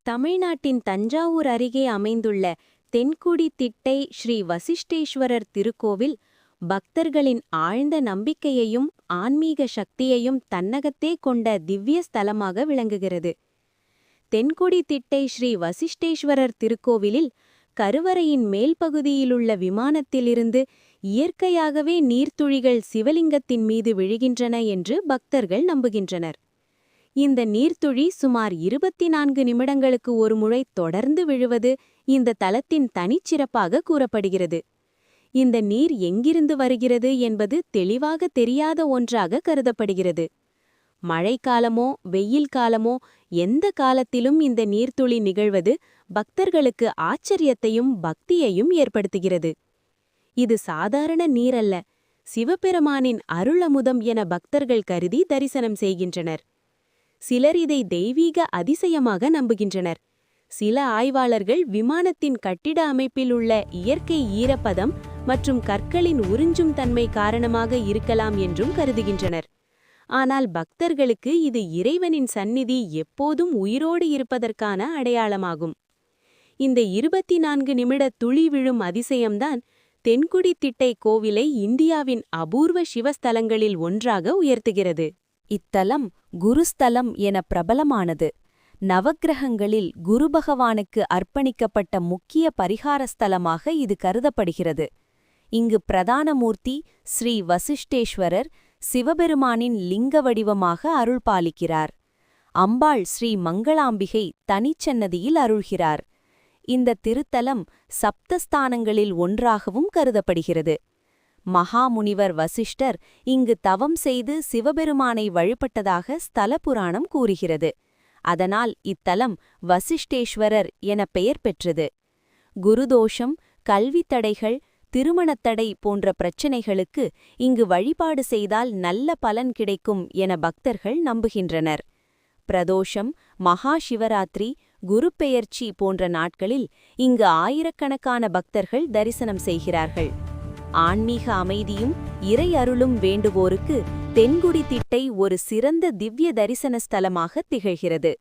தமிழ்நாட்டின் தஞ்சாவூர் அருகே அமைந்துள்ள தென்குடி திட்டை ஸ்ரீ வசிஷ்டேஸ்வரர் திருக்கோவில் பக்தர்களின் ஆழ்ந்த நம்பிக்கையையும் ஆன்மீக சக்தியையும் தன்னகத்தே கொண்ட திவ்ய ஸ்தலமாக விளங்குகிறது. தென்குடி திட்டை ஸ்ரீ வசிஷ்டேஸ்வரர் திருக்கோவிலில் கருவறையின் மேல் பகுதியிலுள்ள விமானத்திலிருந்து இயற்கையாகவே நீர்த்துளிகள் சிவலிங்கத்தின் மீது விழுகின்றன என்று பக்தர்கள் நம்புகின்றனர். இந்த நீர்த்துளி சுமார் 24 நிமிடங்களுக்கு ஒரு முறை தொடர்ந்து விழுவது இந்த தலத்தின் தனிச்சிறப்பாக கூறப்படுகிறது. இந்த நீர் எங்கிருந்து வருகிறது என்பது தெளிவாக தெரியாத ஒன்றாக கருதப்படுகிறது. மழைக்காலமோ வெயில் காலமோ எந்த காலத்திலும் இந்த நீர்த்துளி நிகழ்வது பக்தர்களுக்கு ஆச்சரியத்தையும் பக்தியையும் ஏற்படுத்துகிறது. இது சாதாரண நீரல்ல, சிவபெருமானின் அருளமுதம் என பக்தர்கள் கருதி தரிசனம் செய்கின்றனர். சிலர் இதை தெய்வீக அதிசயமாக நம்புகின்றனர். சில ஆய்வாளர்கள் விமானத்தின் கட்டிட அமைப்பில் உள்ள இயற்கை ஈரப்பதம் மற்றும் கற்களின் உறிஞ்சும் தன்மை காரணமாக இருக்கலாம் என்றும் கருதுகின்றனர். ஆனால் பக்தர்களுக்கு இது இறைவனின் சந்நிதி எப்போதும் உயிரோடு இருப்பதற்கான அடையாளமாகும். இந்த 24 நிமிட துளி விழும் அதிசயம்தான் தென்குடி திட்டை கோவிலை இந்தியாவின் அபூர்வ சிவஸ்தலங்களில் ஒன்றாக உயர்த்துகிறது. இத்தலம் குருஸ்தலம் என பிரபலமானது. நவக்கிரகங்களில் குரு பகவானுக்கு அர்ப்பணிக்கப்பட்ட முக்கிய பரிகார ஸ்தலமாக இது கருதப்படுகிறது. இங்கு பிரதான மூர்த்தி ஸ்ரீ வசிஷ்டேஸ்வரர் சிவபெருமானின் லிங்க வடிவமாக அருள் பாலிக்கிறார். அம்பாள் ஸ்ரீ மங்களாம்பிகை தனிச்சன்னதியில் அருள்கிறார். இந்த திருத்தலம் சப்தஸ்தானங்களில் ஒன்றாகவும் கருதப்படுகிறது. மகாமுனிவர் வசிஷ்டர் இங்கு தவம் செய்து சிவபெருமானை வழிபட்டதாக ஸ்தல புராணம் கூறுகிறது. அதனால் இத்தலம் வசிஷ்டேஸ்வரர் என பெயர் பெற்றது. குருதோஷம், கல்வித் தடைகள், திருமணத்தடை போன்ற பிரச்சினைகளுக்கு இங்கு வழிபாடு செய்தால் நல்ல பலன் கிடைக்கும் என பக்தர்கள் நம்புகின்றனர். பிரதோஷம், மகா சிவராத்திரி, குருப்பெயர்ச்சி போன்ற நாட்களில் இங்கு ஆயிரக்கணக்கான பக்தர்கள் தரிசனம் செய்கிறார்கள். ஆன்மீக அமைதியும் இறை அருளும் வேண்டுவோருக்கு தென்குடி திட்டை ஒரு சிறந்த திவ்ய தரிசன ஸ்தலமாக திகழ்கிறது.